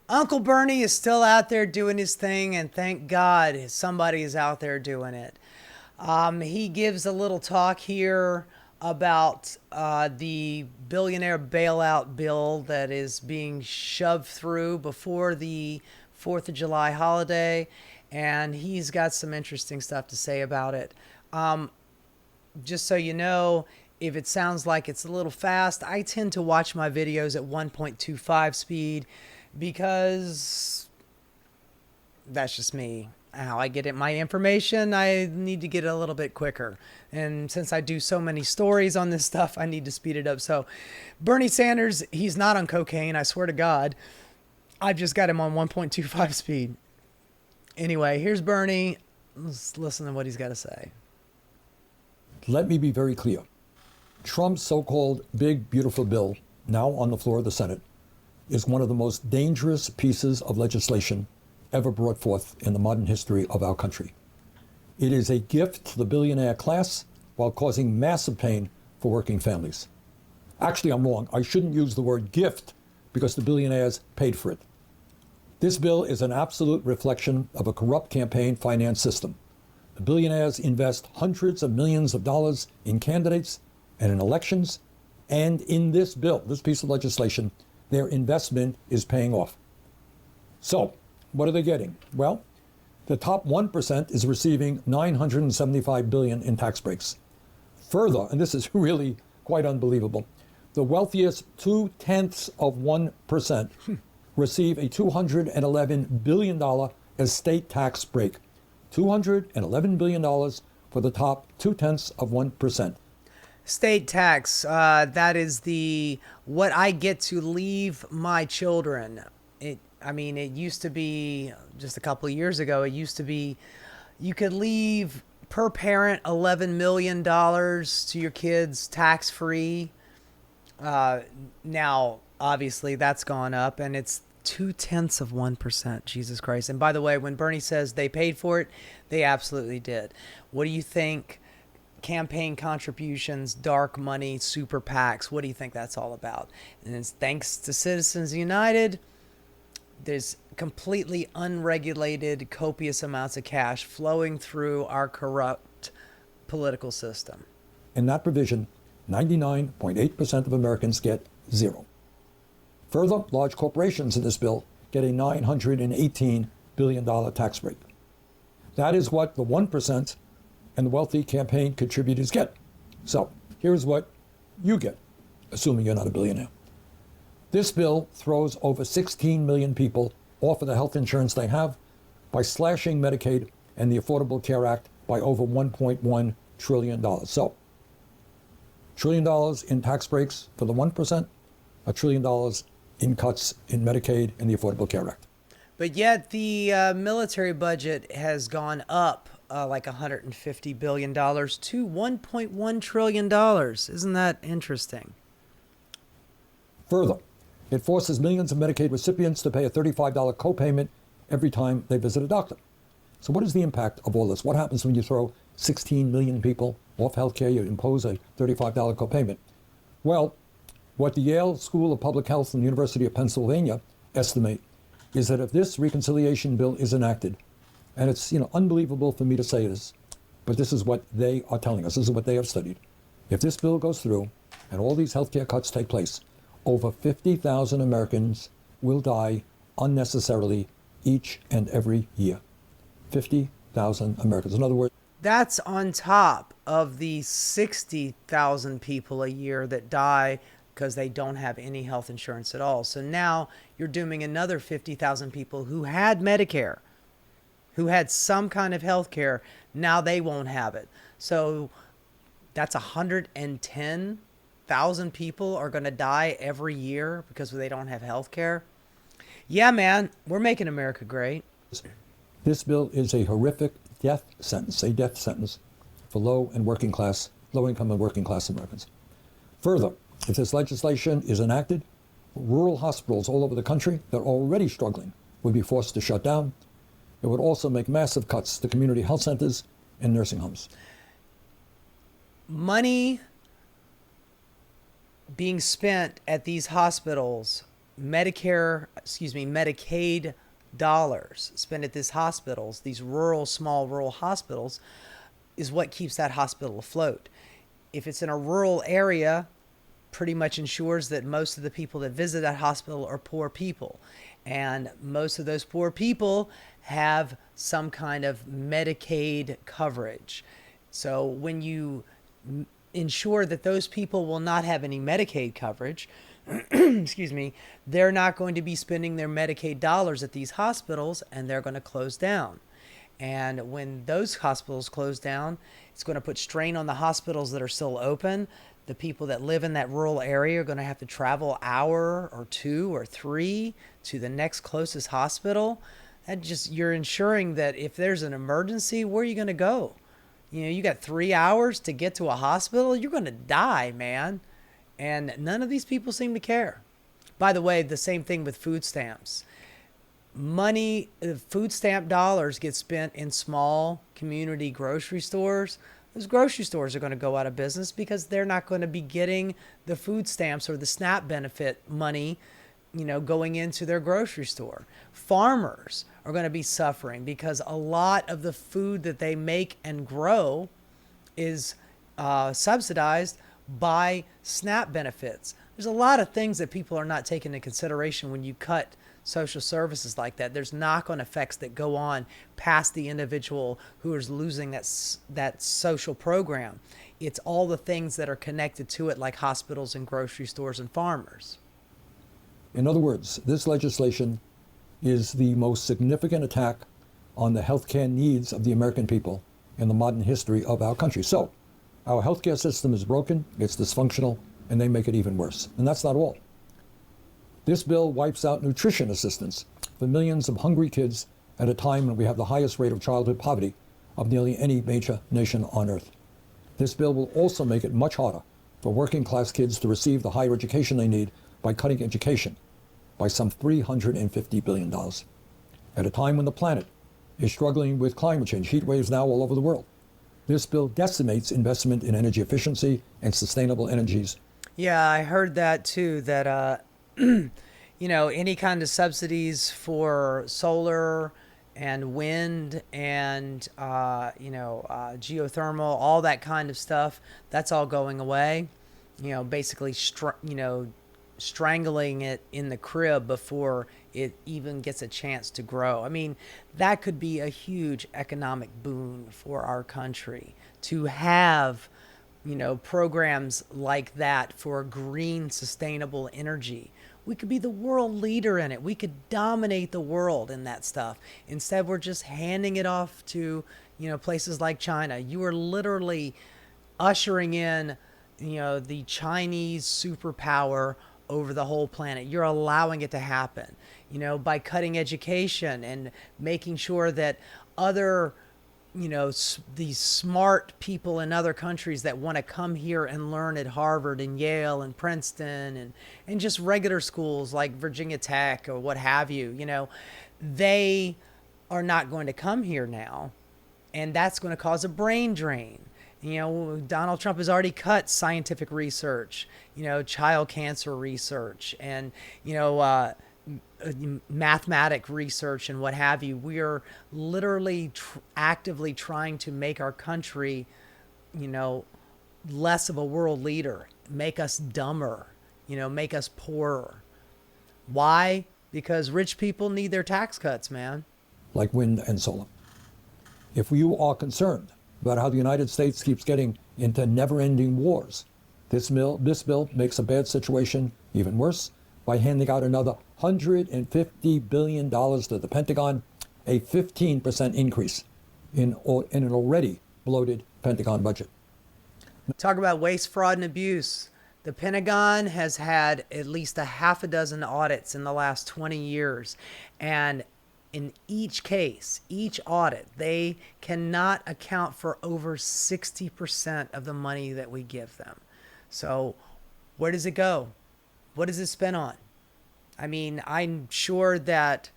Uncle Bernie is still out there doing his thing, and thank God somebody is out there doing it. He gives a little talk here about the billionaire bailout bill that is being shoved through before the 4th of July holiday, and he's got some interesting stuff to say about it. Just so you know, if it sounds like it's a little fast, I tend to watch my videos at 1.25 speed because that's just me. How I get it, my information, I need to get it a little bit quicker. And since I do so many stories on this stuff, I need to speed it up. So Bernie Sanders, he's not on cocaine, I swear to God. I've just got him on 1.25 speed. Anyway, here's Bernie. Let's listen to what he's got to say. Let me be very clear. Trump's so-called big, beautiful bill, now on the floor of the Senate, is one of the most dangerous pieces of legislation ever brought forth in the modern history of our country. It is a gift to the billionaire class while causing massive pain for working families. Actually, I'm wrong. I shouldn't use the word gift because the billionaires paid for it. This bill is an absolute reflection of a corrupt campaign finance system. The billionaires invest hundreds of millions of dollars in candidates and in elections, and in this bill, this piece of legislation, their investment is paying off. So, what are they getting? Well, the top 1% is receiving $975 billion in tax breaks. Further, and this is really quite unbelievable, the wealthiest 0.2% receive a $211 billion estate tax break. $211 billion for the top 0.2%. State tax, that is the what I get to leave my children. It used to be just a couple of years ago. It used to be you could leave per parent $11 million to your kids tax free. Now, obviously, that's gone up, and it's 0.2%. Jesus Christ! And by the way, when Bernie says they paid for it, they absolutely did. What do you think? Campaign contributions, dark money, super PACs. What do you think that's all about? And it's thanks to Citizens United. There's completely unregulated, copious amounts of cash flowing through our corrupt political system. In that provision, 99.8% of Americans get zero. Further, large corporations in this bill get a $918 billion tax break. That is what the 1% and the wealthy campaign contributors get. So here's what you get, assuming you're not a billionaire. This bill throws over 16 million people off of the health insurance they have by slashing Medicaid and the Affordable Care Act by over $1.1 trillion. So, $1 trillion in tax breaks for the 1%, $1 trillion in cuts in Medicaid and the Affordable Care Act. But yet the military budget has gone up like $150 billion to $1.1 trillion. Isn't that interesting? Further, it forces millions of Medicaid recipients to pay a $35 copayment every time they visit a doctor. So what is the impact of all this? What happens when you throw 16 million people off health care, you impose a $35 copayment? Well, what the Yale School of Public Health and the University of Pennsylvania estimate is that if this reconciliation bill is enacted, and it's unbelievable for me to say this, but this is what they are telling us. This is what they have studied. If this bill goes through and all these healthcare cuts take place, over 50,000 Americans will die unnecessarily each and every year. 50,000 Americans. In other words, that's on top of the 60,000 people a year that die because they don't have any health insurance at all. So now you're dooming another 50,000 people who had Medicare, who had some kind of health care. Now they won't have it. So that's 110,000 people are going to die every year because they don't have health care. Yeah, man, we're making America great. This bill is a horrific death sentence for low income and working class Americans. Further, if this legislation is enacted, rural hospitals all over the country that are already struggling would be forced to shut down. It would also make massive cuts to community health centers and nursing homes. Money being spent at these hospitals Medicaid dollars spent at these hospitals, these small rural hospitals, is what keeps that hospital afloat. If it's in a rural area, pretty much ensures that most of the people that visit that hospital are poor people. And most of those poor people have some kind of Medicaid coverage. So when you ensure that those people will not have any Medicaid coverage, excuse me, they're not going to be spending their Medicaid dollars at these hospitals, and they're going to close down. And when those hospitals close down, it's going to put strain on the hospitals that are still open. The people that live in that rural area are going to have to travel an hour or 2 or 3 to the next closest hospital. You're ensuring that if there's an emergency, where are you going to go? You got 3 hours to get to a hospital. You're going to die, man. And none of these people seem to care. By the way, the same thing with food stamps. Food stamp dollars get spent in small community grocery stores. Those grocery stores are going to go out of business because they're not going to be getting the food stamps or the SNAP benefit money, going into their grocery store. Farmers are going to be suffering because a lot of the food that they make and grow is subsidized by SNAP benefits. There's a lot of things that people are not taking into consideration when you cut social services like that. There's knock-on effects that go on past the individual who is losing that social program. It's all the things that are connected to it, like hospitals and grocery stores and farmers. In other words, this legislation is the most significant attack on the healthcare needs of the American people in the modern history of our country. So, our healthcare system is broken, it's dysfunctional, and they make it even worse. And that's not all. This bill wipes out nutrition assistance for millions of hungry kids at a time when we have the highest rate of childhood poverty of nearly any major nation on earth. This bill will also make it much harder for working class kids to receive the higher education they need by cutting education by some $350 billion. At a time when the planet is struggling with climate change, heat waves now all over the world. This bill decimates investment in energy efficiency and sustainable energies. Yeah, I heard that too, that any kind of subsidies for solar and wind and, geothermal, all that kind of stuff, that's all going away. Basically, strangling it in the crib before it even gets a chance to grow. I mean, that could be a huge economic boon for our country to have, programs like that for green, sustainable energy. We could be the world leader in it. We could dominate the world in that stuff. Instead, we're just handing it off to, places like China. You are literally ushering in, the Chinese superpower over the whole planet. You're allowing it to happen, by cutting education and making sure that other, these smart people in other countries that want to come here and learn at Harvard and Yale and Princeton and just regular schools like Virginia Tech or what have you, they are not going to come here now. And that's going to cause a brain drain. Donald Trump has already cut scientific research, child cancer research, and, mathematic research and what have you. We are literally actively trying to make our country, less of a world leader, make us dumber, make us poorer. Why? Because rich people need their tax cuts, man. Like wind and solar. If you are concerned about how the United States keeps getting into never-ending wars, this bill makes a bad situation even worse by handing out another $150 billion to the Pentagon, a 15% increase in an already bloated Pentagon budget. Talk about waste, fraud, and abuse. The Pentagon has had at least a half a dozen audits in the last 20 years. And in each case, each audit, they cannot account for over 60% of the money that we give them. So where does it go? What does it spend on? I mean, I'm sure that,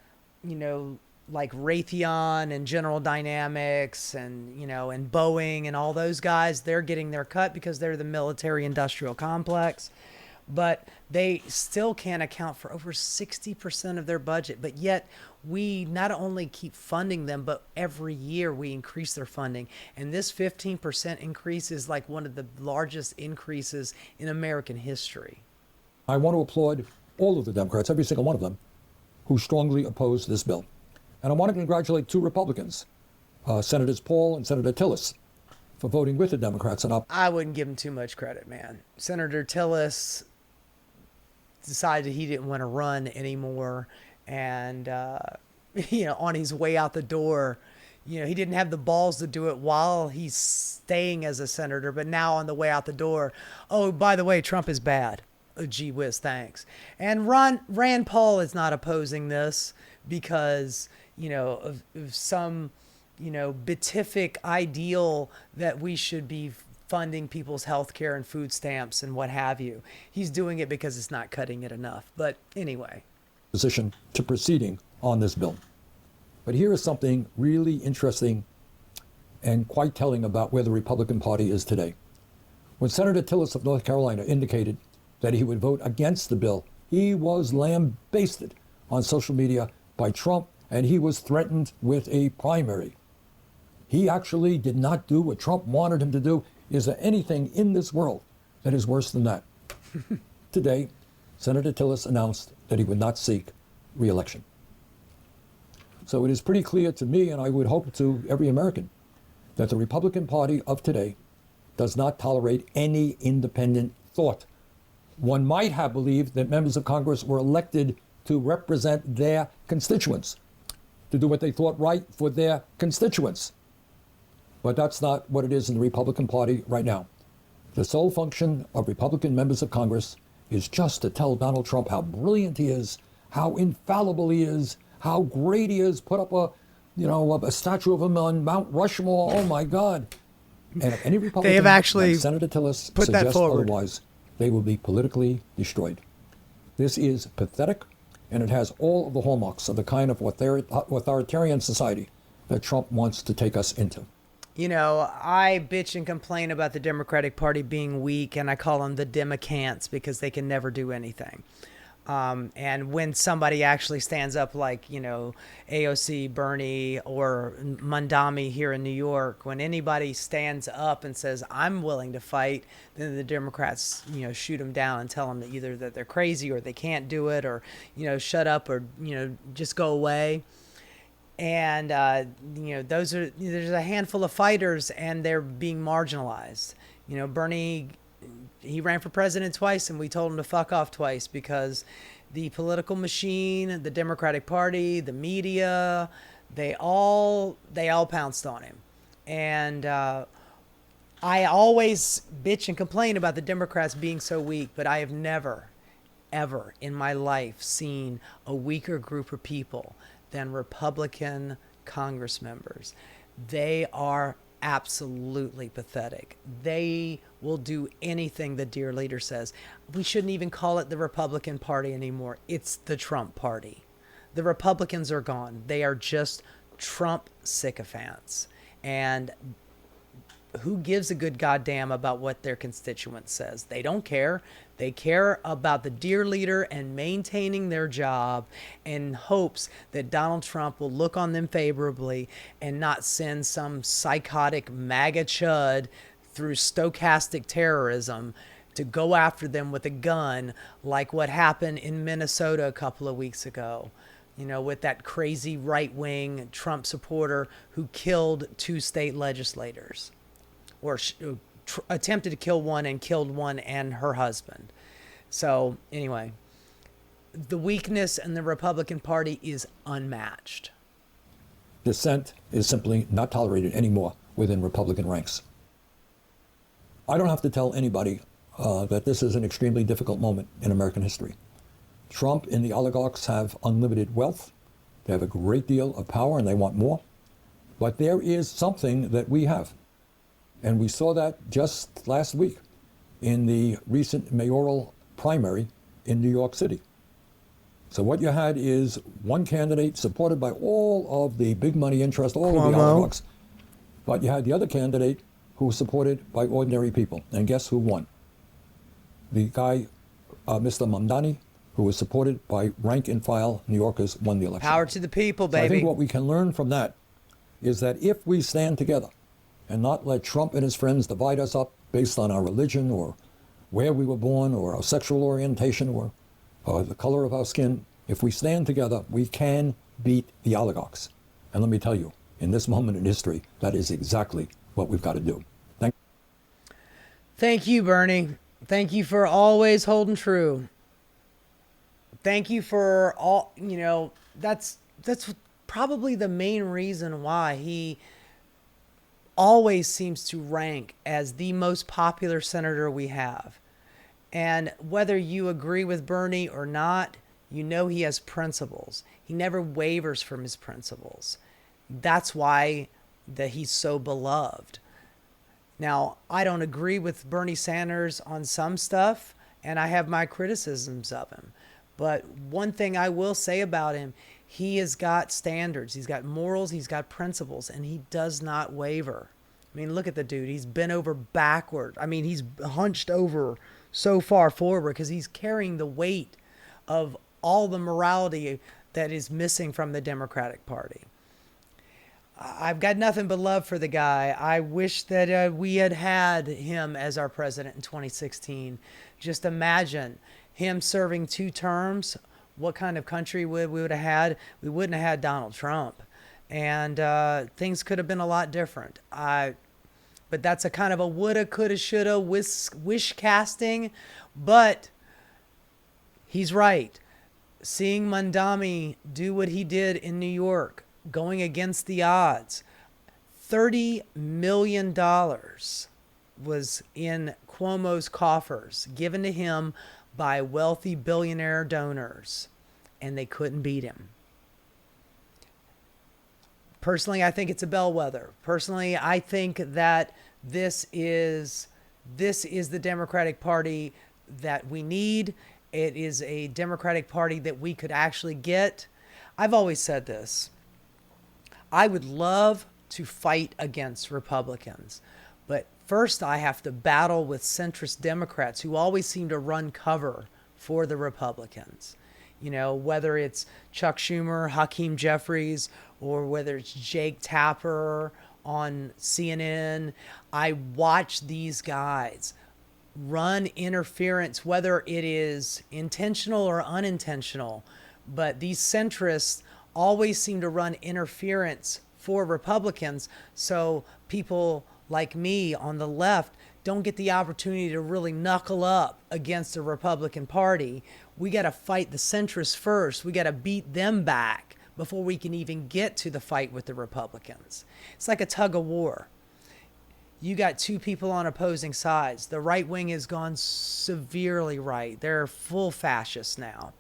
like Raytheon and General Dynamics and, and Boeing and all those guys, they're getting their cut because they're the military industrial complex. But they still can't account for over 60% of their budget. But yet we not only keep funding them, but every year we increase their funding. And this 15% increase is like one of the largest increases in American history. I want to applaud all of the Democrats, every single one of them, who strongly oppose this bill. And I want to congratulate two Republicans, Senators Paul and Senator Tillis, for voting with the Democrats. And I wouldn't give him too much credit, man. Senator Tillis decided he didn't want to run anymore. And, on his way out the door, he didn't have the balls to do it while he's staying as a senator. But now on the way out the door, oh, by the way, Trump is bad. Oh, gee whiz, thanks. And Rand Paul is not opposing this because, of some, beatific ideal that we should be funding people's health care and food stamps and what have you. He's doing it because it's not cutting it enough. But anyway. Position to proceeding on this bill. But here is something really interesting and quite telling about where the Republican Party is today. When Senator Tillis of North Carolina indicated that he would vote against the bill, he was lambasted on social media by Trump, and he was threatened with a primary. He actually did not do what Trump wanted him to do. Is there anything in this world that is worse than that? Today, Senator Tillis announced that he would not seek re-election. So it is pretty clear to me, and I would hope to every American, that the Republican Party of today does not tolerate any independent thought. One might have believed that members of Congress were elected to represent their constituents, to do what they thought right for their constituents. But that's not what it is in the Republican Party right now. The sole function of Republican members of Congress is just to tell Donald Trump how brilliant he is, how infallible he is, how great he is, put up a statue of him on Mount Rushmore. Oh my God. And if any Republican, they have actually like Senator Tillis, put that suggests forward. Otherwise, they will be politically destroyed. This is pathetic, and it has all of the hallmarks of the kind of authoritarian society that Trump wants to take us into. I bitch and complain about the Democratic Party being weak, and I call them the Democants because they can never do anything. And when somebody actually stands up like, AOC, Bernie, or Mandami here in New York, when anybody stands up and says, I'm willing to fight, then the Democrats, shoot them down and tell them that either that they're crazy or they can't do it or, shut up or, just go away. And, there's a handful of fighters and they're being marginalized. Bernie, he ran for president twice and we told him to fuck off twice because the political machine, the Democratic Party, the media, they all pounced on him. And I always bitch and complain about the Democrats being so weak, but I have never, ever in my life seen a weaker group of people than Republican Congress members. They are absolutely pathetic. They will do anything the dear leader says. We shouldn't even call it the Republican Party anymore. It's the Trump Party. The Republicans are gone. They are just Trump sycophants. And who gives a good goddamn about what their constituent says? They don't care. They care about the dear leader and maintaining their job in hopes that Donald Trump will look on them favorably and not send some psychotic MAGA chud through stochastic terrorism to go after them with a gun like what happened in Minnesota a couple of weeks ago. With that crazy right-wing Trump supporter who killed 2 state legislators. Or attempted to kill one and killed one and her husband. So anyway, the weakness in the Republican Party is unmatched. Dissent is simply not tolerated anymore within Republican ranks. I don't have to tell anybody that this is an extremely difficult moment in American history. Trump and the oligarchs have unlimited wealth. They have a great deal of power and they want more. But there is something that we have. And we saw that just last week in the recent mayoral primary in New York City. So what you had is one candidate supported by all of the big money interest, all of the oligarchs. But you had the other candidate who was supported by ordinary people. And guess who won? The guy Mr. Mamdani, who was supported by rank and file New Yorkers, won the election. Power to the people, So I baby. think what we can learn from that is that if we stand together and not let Trump and his friends divide us up based on our religion or where we were born or our sexual orientation or the color of our skin, if we stand together, we can beat the oligarchs. And let me tell you, in this moment in history, that is exactly what we've got to do. Thank you, Bernie. Thank you for always holding true. Thank you for all, that's probably the main reason why he always seems to rank as the most popular senator we have. And whether you agree with Bernie or not, he has principles. He never wavers from his principles. That's why he's so beloved. Now, I don't agree with Bernie Sanders on some stuff, and I have my criticisms of him. But one thing I will say about him, he has got standards, he's got morals, he's got principles, and he does not waver. I mean, look at the dude. He's bent over backward. I mean, he's hunched over so far forward because he's carrying the weight of all the morality that is missing from the Democratic Party. I've got nothing but love for the guy. I wish that we had had him as our president in 2016. Just imagine him serving 2 terms. What kind of country we would have had? We wouldn't have had Donald Trump. And things could have been a lot different. But that's a kind of a woulda, coulda, shoulda, wish casting. But he's right. Seeing Mamdani do what he did in New York, going against the odds, $30 million was in Cuomo's coffers, given to him by wealthy billionaire donors, and they couldn't beat him. Personally, I think it's a bellwether. Personally, I think that this is the Democratic Party that we need. It is a Democratic Party that we could actually get. I've always said this. I would love to fight against Republicans, but first I have to battle with centrist Democrats who always seem to run cover for the Republicans. Whether it's Chuck Schumer, Hakeem Jeffries, or whether it's Jake Tapper on CNN. I watch these guys run interference, whether it is intentional or unintentional. But these centrists always seem to run interference for Republicans. So people like me on the left don't get the opportunity to really knuckle up against the Republican Party. We got to fight the centrists first. We got to beat them back before we can even get to the fight with the Republicans. It's like a tug of war. You got 2 people on opposing sides. The right wing has gone severely right. They're full fascists now.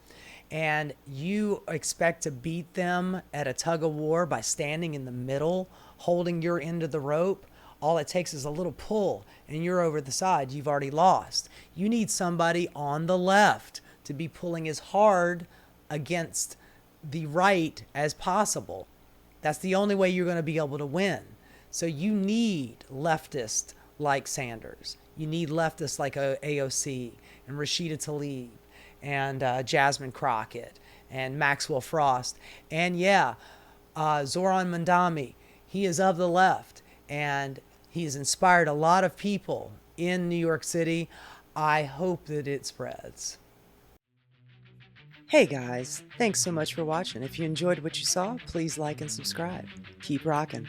And you expect to beat them at a tug of war by standing in the middle, holding your end of the rope. All it takes is a little pull and you're over the side. You've already lost. You need somebody on the left to be pulling as hard against the right as possible. That's the only way you're going to be able to win. So you need leftists like Sanders. You need leftists like AOC and Rashida Tlaib and Jasmine Crockett and Maxwell Frost. And Zoran Mamdani, he is of the left and he's inspired a lot of people in New York City. I hope that it spreads. Hey guys, thanks so much for watching. If you enjoyed what you saw, please like and subscribe. Keep rocking.